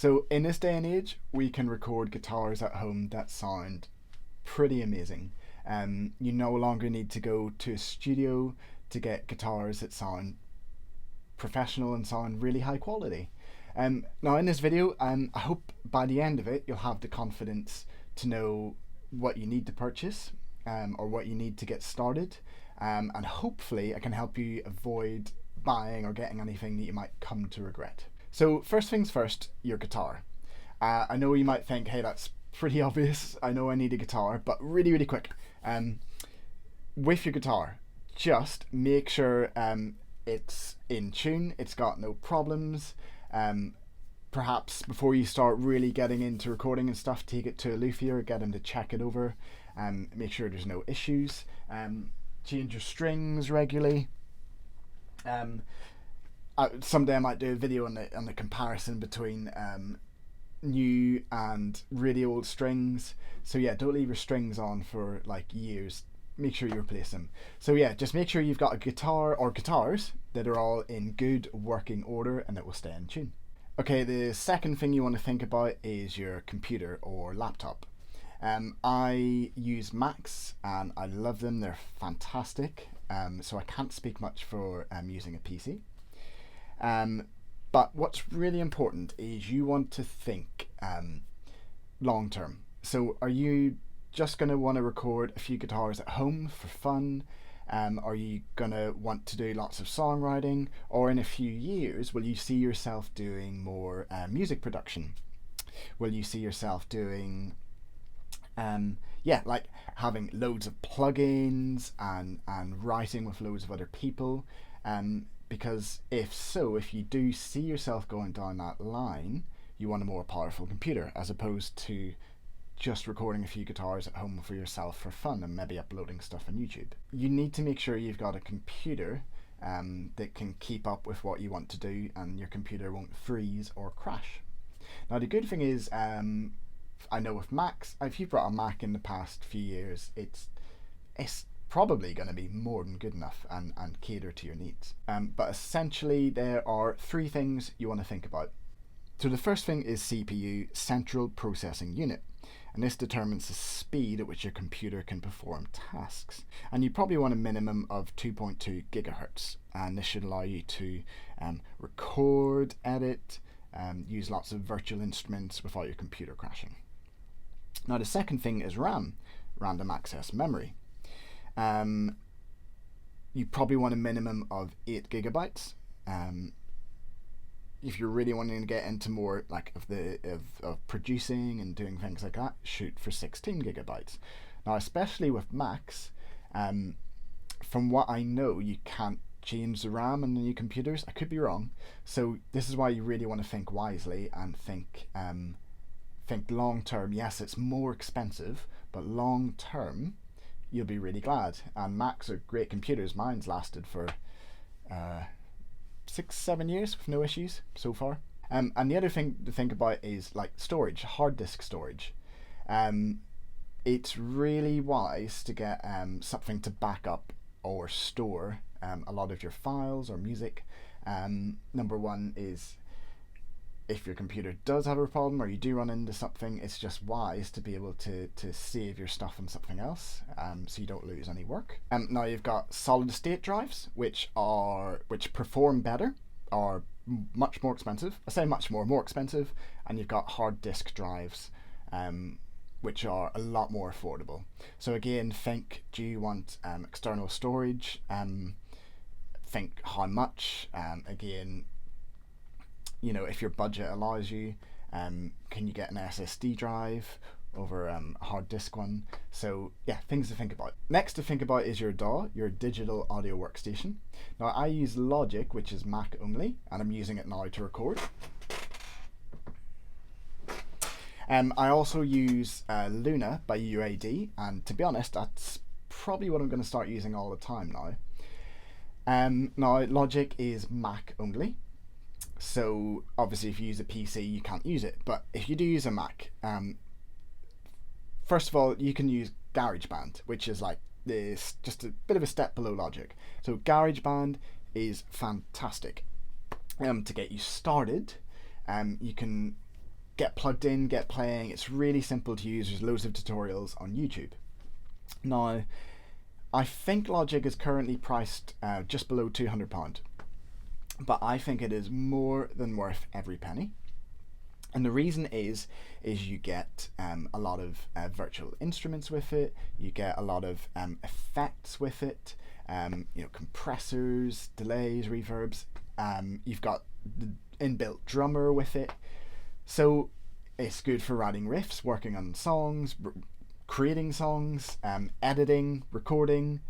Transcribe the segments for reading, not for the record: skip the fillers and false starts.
So in this day and age, we can record guitars at home that sound pretty amazing. You no longer need to go to a studio to get guitars that sound professional and sound really high quality. Now in this video, I hope by the end of it you'll have the confidence to know what you need to purchase or what you need to get started, and hopefully I can help you avoid buying or getting anything that you might come to regret. So first things first, your guitar. I know you might think, hey, that's pretty obvious. I know I need a guitar, but really quick. With your guitar, just make sure it's in tune, it's got no problems. Perhaps before you start really getting into recording and stuff, take it to a luthier, get him to check it over, make sure there's no issues. Change your strings regularly. Someday I might do a video on the comparison between new and really old strings. So yeah, don't leave your strings on for like years. Make sure you replace them. So yeah, just make sure you've got a guitar or guitars that are all in good working order and that will stay in tune. Okay, the second thing you want to think about is your computer or laptop. I use Macs and I love them. They're fantastic. So I can't speak much for using a PC. But what's really important is you want to think long term. So are you just going to want to record a few guitars at home for fun? Are you going to want to do lots of songwriting? Or in a few years, will you see yourself doing more music production? Will you see yourself doing, like having loads of plugins and writing with loads of other people? Because if you do see yourself going down that line, you want a more powerful computer as opposed to just recording a few guitars at home for yourself for fun and maybe uploading stuff on YouTube. You need to make sure you've got a computer that can keep up with what you want to do and your computer won't freeze or crash. Now the good thing is, I know with Macs, if you've brought a Mac in the past few years, it's probably going to be more than good enough and cater to your needs. But essentially there are three things you want to think about. So the first thing is CPU, Central Processing Unit. And this determines the speed at which your computer can perform tasks. And you probably want a minimum of 2.2 gigahertz. And this should allow you to record, edit, use lots of virtual instruments without your computer crashing. Now the second thing is RAM, random access memory. You probably want a minimum of 8 gigabytes. If you're really wanting to get into more like of producing and doing things like that, shoot for 16 gigabytes. Now, especially with Macs, from what I know, you can't change the RAM in the new computers. I could be wrong. So this is why you really want to think wisely and think long term. Yes, it's more expensive, but long term, you'll be really glad. And Macs are great computers. Mine's lasted for 6-7 years with no issues so far. And the other thing to think about is like storage, hard disk storage. It's really wise to get something to back up or store a lot of your files or music. Number one is, if your computer does have a problem or you do run into something, it's just wise to be able to save your stuff on something else, so you don't lose any work. Now you've got solid state drives, which perform better, are much more expensive. I say much more expensive, and you've got hard disk drives, which are a lot more affordable. So again, think, do you want external storage? Think how much. Again, if your budget allows you, can you get an SSD drive over a hard disk one? So yeah, things to think about. Next to think about is your DAW, your digital audio workstation. Now I use Logic, which is Mac only, and I'm using it now to record. I also use Luna by UAD, and to be honest, that's probably what I'm going to start using all the time now. Now Logic is Mac only. So obviously if you use a PC you can't use it, but if you do use a Mac, first of all you can use GarageBand, which is like this, just a bit of a step below Logic. So GarageBand is fantastic to get you started. You can get plugged in, get playing. It's really simple to use. There's loads of tutorials on YouTube. Now, I think Logic is currently priced just below £200, but I think it is more than worth every penny. And the reason is you get a lot of virtual instruments with it. You get a lot of effects with it. Compressors, delays, reverbs. You've got the inbuilt drummer with it. So it's good for writing riffs, working on songs, creating songs, editing, recording.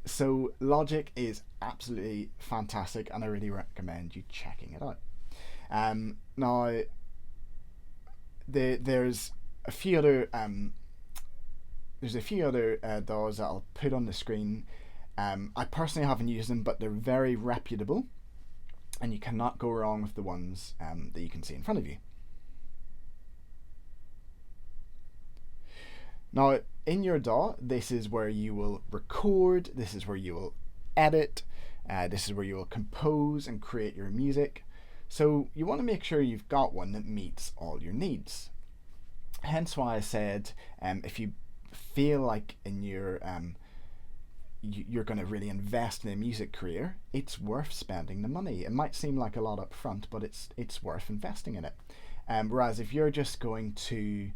So Logic is absolutely fantastic, and I really recommend you checking it out. Now, there's a few other DAWs that I'll put on the screen. I personally haven't used them, but they're very reputable, and you cannot go wrong with the ones that you can see in front of you. Now, in your DAW, this is where you will record, this is where you will edit, this is where you will compose and create your music. So you want to make sure you've got one that meets all your needs. Hence why I said if you feel like in your you're going to really invest in a music career, it's worth spending the money. It might seem like a lot up front, but it's worth investing in it. Whereas if you're just going to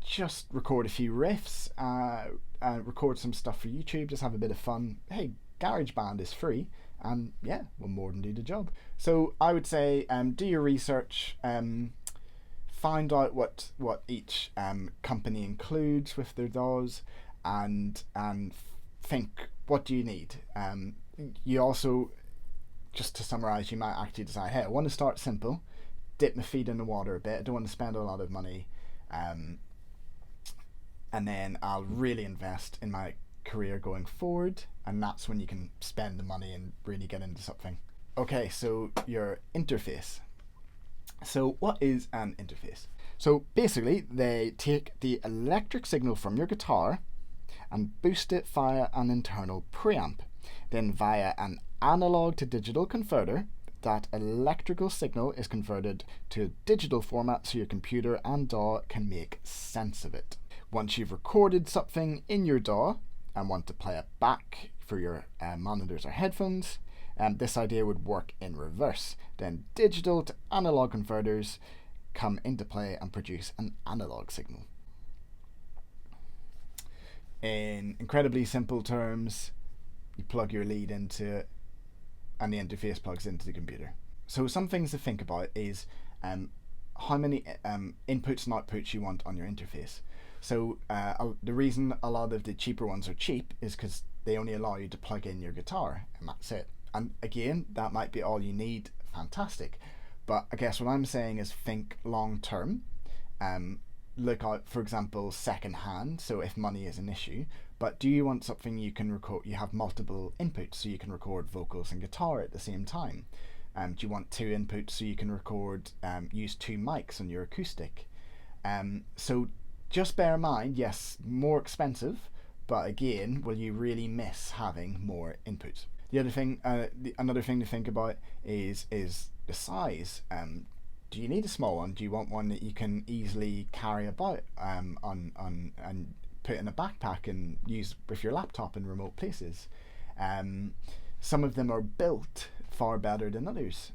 just record a few riffs, record some stuff for YouTube, just have a bit of fun, hey, GarageBand is free, and yeah, will more than do the job. So I would say do your research, find out what each company includes with their DAWs, and think, what do you need? You also, just to summarize, you might actually decide, hey, I want to start simple, dip my feet in the water a bit, I don't want to spend a lot of money, and then I'll really invest in my career going forward, and that's when you can spend the money and really get into something. Okay, so your interface. So what is an interface? So basically they take the electric signal from your guitar and boost it via an internal preamp. Then via an analog to digital converter, that electrical signal is converted to a digital format so your computer and DAW can make sense of it. Once you've recorded something in your DAW and want to play it back for your monitors or headphones, this idea would work in reverse. Then digital to analog converters come into play and produce an analog signal. In incredibly simple terms, you plug your lead into it and the interface plugs into the computer. So some things to think about is how many inputs and outputs you want on your interface. So the reason a lot of the cheaper ones are cheap is because they only allow you to plug in your guitar, and that's it. And again, that might be all you need, fantastic. But I guess what I'm saying is think long term. Look out, for example, second hand, so if money is an issue, but do you want something you can record, you have multiple inputs so you can record vocals and guitar at the same time? Do you want two inputs so you can record, use two mics on your acoustic? So just bear in mind, yes, more expensive, but again, will you really miss having more inputs? The other thing, another thing to think about is the size. Do you need a small one? Do you want one that you can easily carry about and put in a backpack and use with your laptop in remote places? Some of them are built far better than others.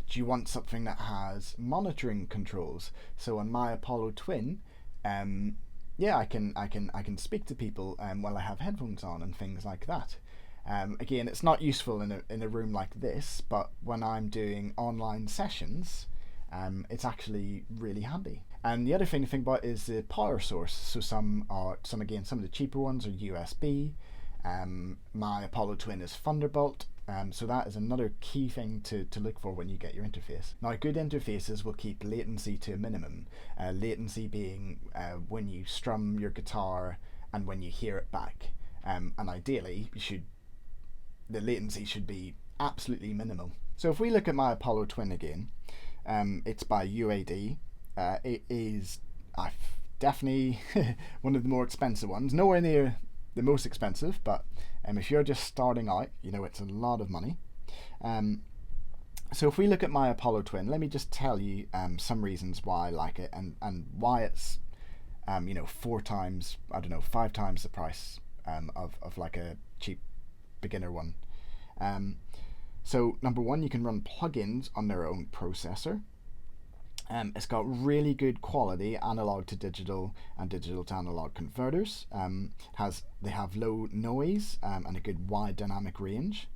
Do you want something that has monitoring controls? So on my Apollo Twin, yeah, I can speak to people while I have headphones on and things like that. Again, it's not useful in a room like this, but when I'm doing online sessions, it's actually really handy. And the other thing to think about is the power source. So some of the cheaper ones are USB. My Apollo Twin is Thunderbolt. So that is another key thing to look for when you get your interface. Now, good interfaces will keep latency to a minimum. Latency being when you strum your guitar and when you hear it back. And ideally, the latency should be absolutely minimal. So if we look at my Apollo Twin again, it's by UAD. It is definitely one of the more expensive ones. Nowhere near the most expensive, but if you're just starting out, you know, it's a lot of money. So if we look at my Apollo Twin, let me just tell you some reasons why I like it, and why it's 4 times, I don't know, 5 times the price of like a cheap beginner one. So number one, you can run plugins on their own processor. It's got really good quality analog to digital and digital to analog converters. They have low noise and a good wide dynamic range.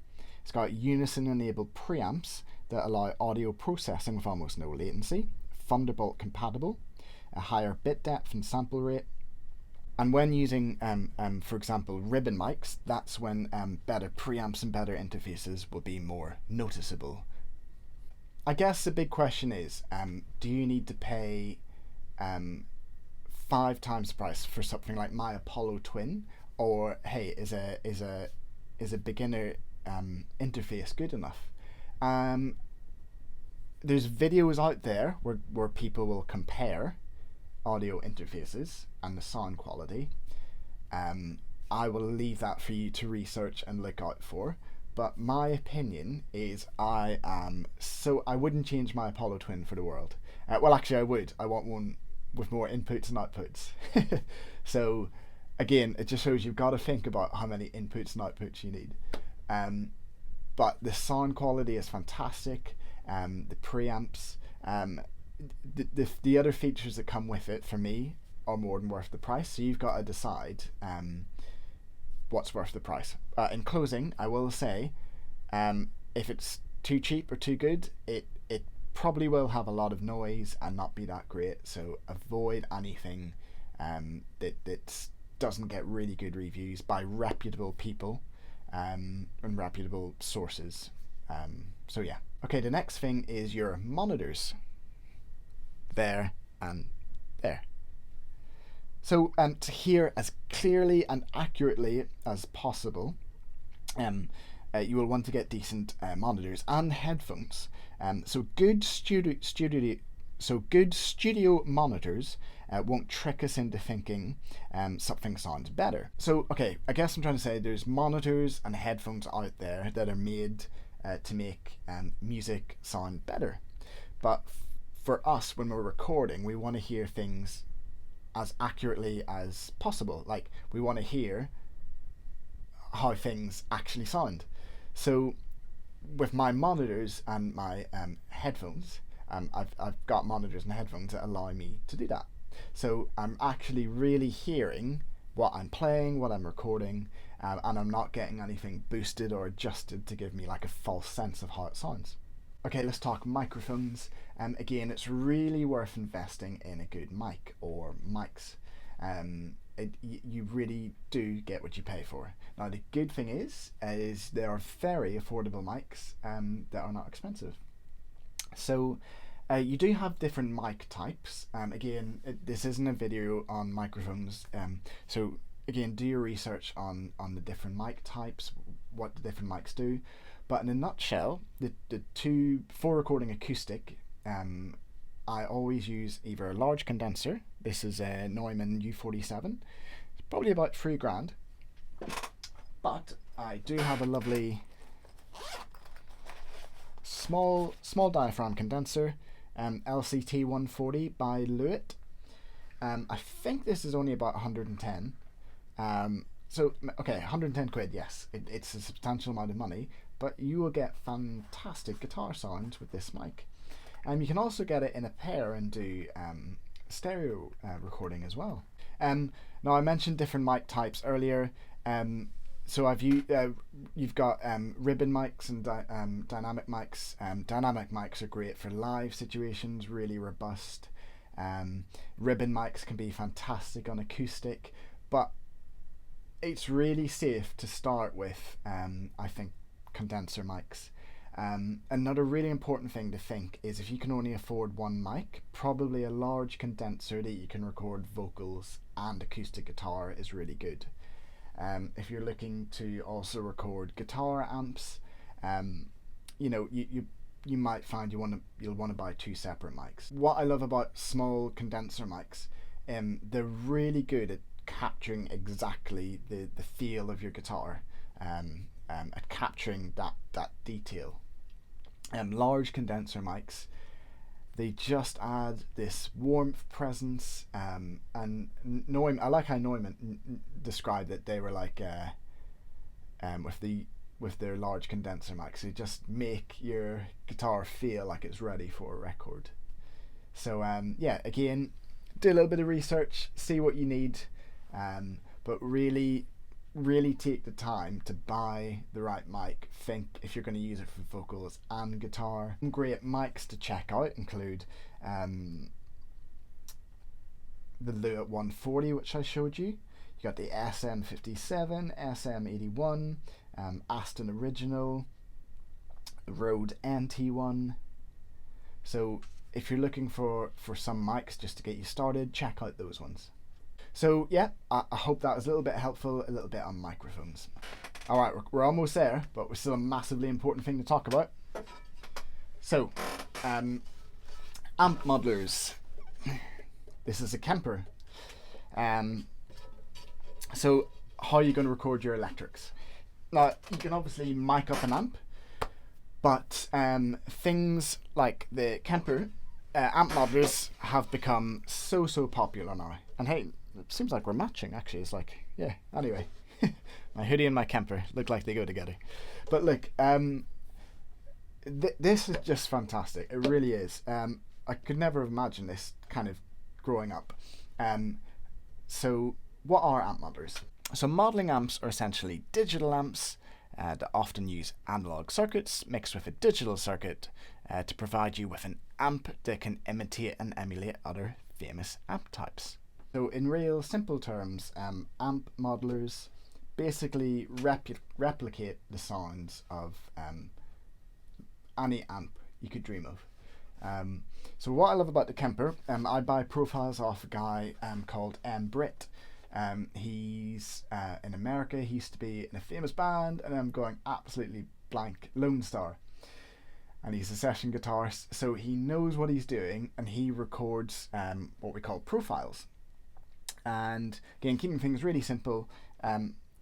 It's got unison enabled preamps that allow audio processing with almost no latency, Thunderbolt compatible, a higher bit depth and sample rate. And when using, for example, ribbon mics, that's when better preamps and better interfaces will be more noticeable. I guess the big question is, do you need to pay 5 times the price for something like my Apollo Twin, or hey, is a beginner interface good enough? There's videos out there where people will compare audio interfaces and the sound quality. I will leave that for you to research and look out for. But my opinion is I wouldn't change my Apollo Twin for the world. Well, actually, I would. I want one with more inputs and outputs. So, again, it just shows you've got to think about how many inputs and outputs you need. But the sound quality is fantastic. The preamps, the other features that come with it for me are more than worth the price. So you've got to decide what's worth the price. In closing, I will say, if it's too cheap or too good, it probably will have a lot of noise and not be that great. So avoid anything that doesn't get really good reviews by reputable people and reputable sources. So yeah. Okay, the next thing is your monitors. There and there. So to hear as clearly and accurately as possible, you will want to get decent monitors and headphones. So good studio monitors won't trick us into thinking something sounds better. So okay, I guess I'm trying to say there's monitors and headphones out there that are made to make music sound better, but for us, when we're recording, we want to hear things as accurately as possible. Like, we want to hear how things actually sound. So with my monitors and my headphones, I've got monitors and headphones that allow me to do that. So I'm actually really hearing what I'm playing, what I'm recording, and I'm not getting anything boosted or adjusted to give me like a false sense of how it sounds. Okay, let's talk microphones. Again, it's really worth investing in a good mic or mics. You really do get what you pay for. Now, the good thing is there are very affordable mics that are not expensive. So you do have different mic types. Again, this isn't a video on microphones. So again, do your research on the different mic types, what the different mics do. But in a nutshell, for recording acoustic, I always use either a large condenser. This is a Neumann U47. It's probably about $3,000. But I do have a lovely small diaphragm condenser, LCT 140 by Lewitt. I think this is only about 110. So okay, 110 quid. Yes, it's a substantial amount of money. But you will get fantastic guitar sounds with this mic. And you can also get it in a pair and do stereo recording as well. Now, I mentioned different mic types earlier. So you've got ribbon mics and dynamic mics. Dynamic mics are great for live situations, really robust. Ribbon mics can be fantastic on acoustic, but it's really safe to start with, I think, condenser mics. Another really important thing to think is if you can only afford one mic, probably a large condenser that you can record vocals and acoustic guitar is really good. If you're looking to also record guitar amps, you might find you'll want to buy 2 separate mics. What I love about small condenser mics, they're really good at capturing exactly the feel of your guitar. at capturing that detail. Large condenser mics, they just add this warmth, presence, and Neumann. I like how Neumann described it. They were like with their large condenser mics, they just make your guitar feel like it's ready for a record. So yeah, again, do a little bit of research, see what you need, but really take the time to buy the right mic. Think if you're going to use it for vocals and guitar. Some great mics to check out include the Lewitt 140, which I showed you. You got the SM57, SM81, Aston Original, the Rode NT1. So if you're looking for some mics just to get you started, check out those ones. So yeah, I hope that was a little bit helpful, a little bit on microphones. All right, we're almost there, but we're still a massively important thing to talk about. So, amp modelers. This is a Kemper. So how are you going to record your electrics? Now, you can obviously mic up an amp, but things like the Kemper amp modelers have become so popular now. And hey, it seems like we're matching actually. It's like, yeah, anyway. My hoodie and my Kemper look like they go together. But look, this is just fantastic. It really is. I could never have imagined this kind of growing up. So what are amp modelers? So modeling amps are essentially digital amps that often use analog circuits mixed with a digital circuit to provide you with an amp that can imitate and emulate other famous amp types. So in real simple terms, amp modelers basically replicate the sounds of any amp you could dream of. So what I love about the Kemper, I buy profiles off a guy called Brit. He's in America. He used to be in a famous band, and I'm going absolutely blank, Lone Star. And he's a session guitarist, so he knows what he's doing, and he records what we call profiles. And again, keeping things really simple,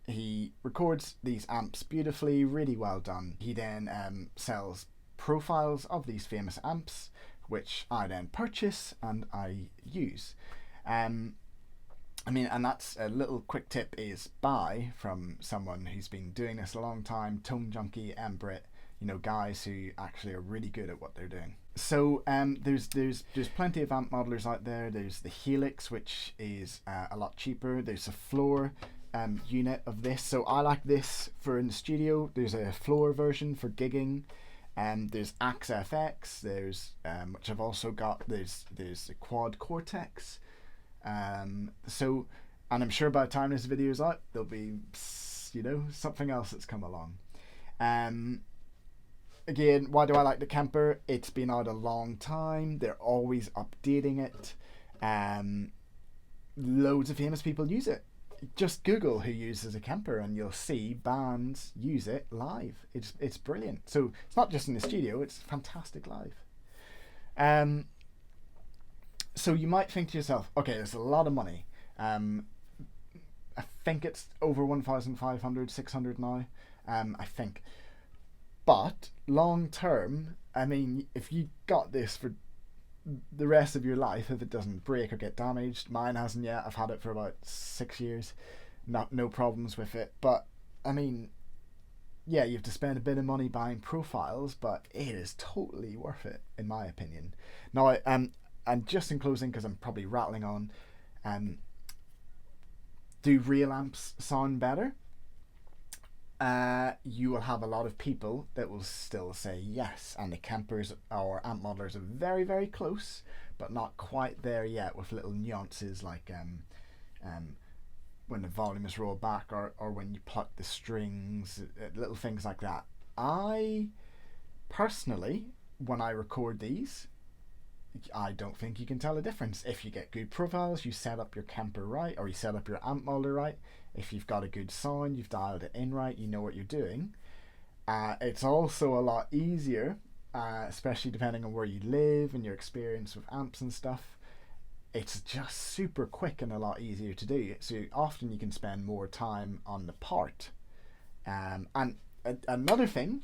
he records these amps beautifully, really well done. He then sells profiles of these famous amps, which I then purchase and I use. I mean, and that's a little quick tip is buy from someone who's been doing this a long time, Tone Junkie, Brit, you know, guys who actually are really good at what they're doing. So there's plenty of amp modelers out there. There's the Helix, which is a lot cheaper. There's a floor unit of this. So I like this for in the studio. There's a floor version for gigging. There's Axe FX. There's which I've also got. There's a quad cortex. So, and I'm sure by the time this video is out, there'll be, you know, something else that's come along. Again, why do I like the Kemper? It's been out a long time. They're always updating it. Loads of famous people use it. Just Google who uses a Kemper and you'll see bands use it live. It's brilliant. So it's not just in the studio, it's fantastic live. So you might think to yourself, okay, there's a lot of money. I think it's over 1,500, 600 now, I think. But long term, I mean, if you got this for the rest of your life, if it doesn't break or get damaged, mine hasn't yet. I've had it for about 6 years, no problems with it. But I mean, yeah, you have to spend a bit of money buying profiles, but it is totally worth it, in my opinion. Now, and just in closing, because I'm probably rattling on, do real amps sound better? You will have a lot of people that will still say yes, and the Kempers or amp modelers are very, very close, but not quite there yet, with little nuances like when the volume is rolled back or when you pluck the strings, little things like that. I personally, when I record these, I don't think you can tell a difference. If you get good profiles, you set up your Kemper right, or you set up your amp modeler right. If you've got a good sound, you've dialed it in right, you know what you're doing. It's also a lot easier, especially depending on where you live and your experience with amps and stuff. It's just super quick and a lot easier to do. So often you can spend more time on the part. And another thing,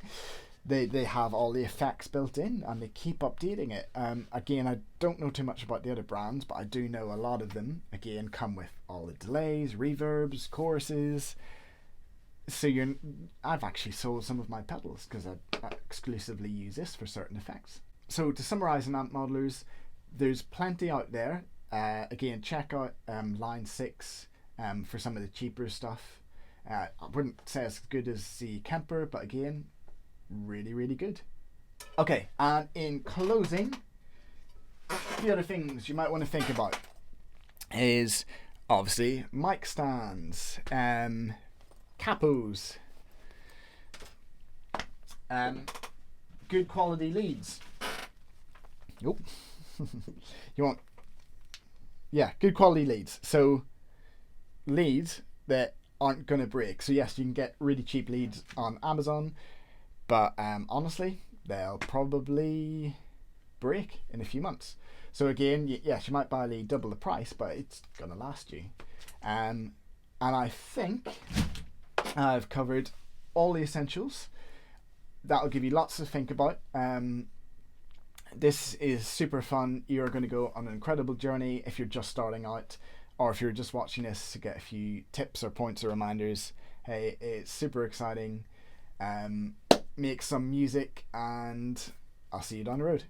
they have all the effects built in and they keep updating it. Again, I don't know too much about the other brands, but I do know a lot of them again come with all the delays, reverbs, choruses. So I've actually sold some of my pedals because I exclusively use this for certain effects. So to summarize on amp modelers, there's plenty out there. Again, check out Line 6 for some of the cheaper stuff. I wouldn't say as good as the Kemper, but again, really, really good. Okay, and in closing, the other things you might want to think about is obviously mic stands, capos, good quality leads. Nope. You want, yeah, good quality leads. So leads that aren't going to break. So yes, you can get really cheap leads on Amazon, but honestly, they'll probably break in a few months. So again, yes, you might buy a lead double the price, but it's going to last you. And I think I've covered all the essentials. That'll give you lots to think about. This is super fun. You're going to go on an incredible journey if you're just starting out, or if you're just watching this to get a few tips or points or reminders. Hey, it's super exciting. Make some music, and I'll see you down the road.